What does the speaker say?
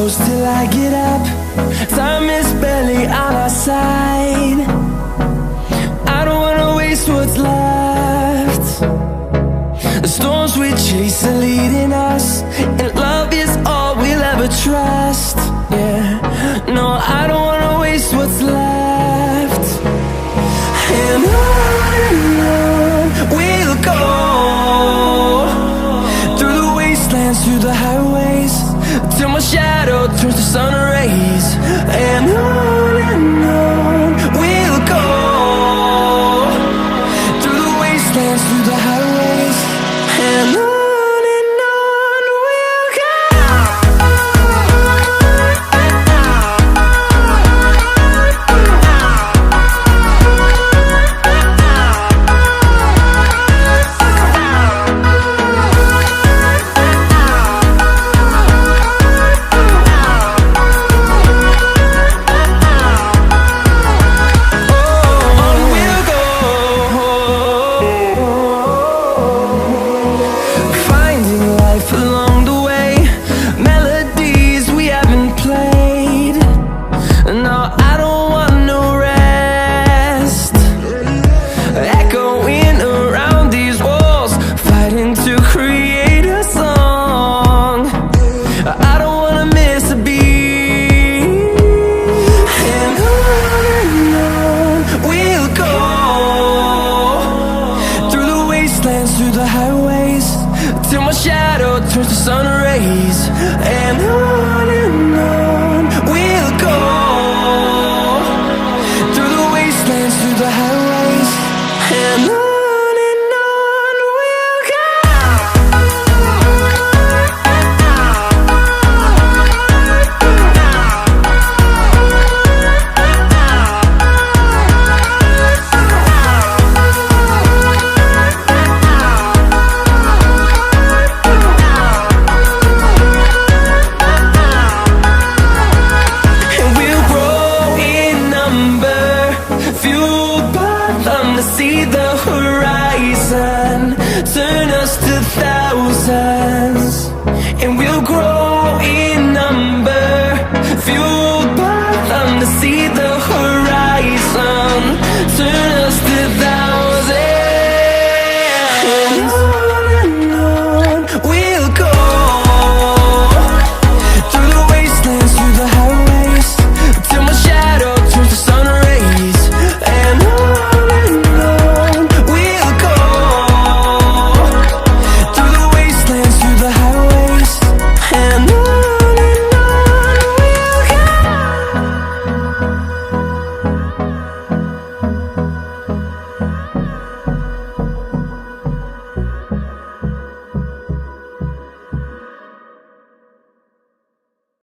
close till I get up. Time is barely on our side. I don't wanna waste what's left. The storms we chase are leading us, and love is all we'll ever trust. Yeah, no, I don't wanna waste what's left. And on we'll go, through the wastelands, through the highways, till my shadow turns to sun rays. And on we'll go, through the wastelands, through the highways, and on we'll go. Through the highways, till my shadow turns to sun rays. And on we'll go, through the wastelands, through the highways, and on we'll go. Fueled by them to see the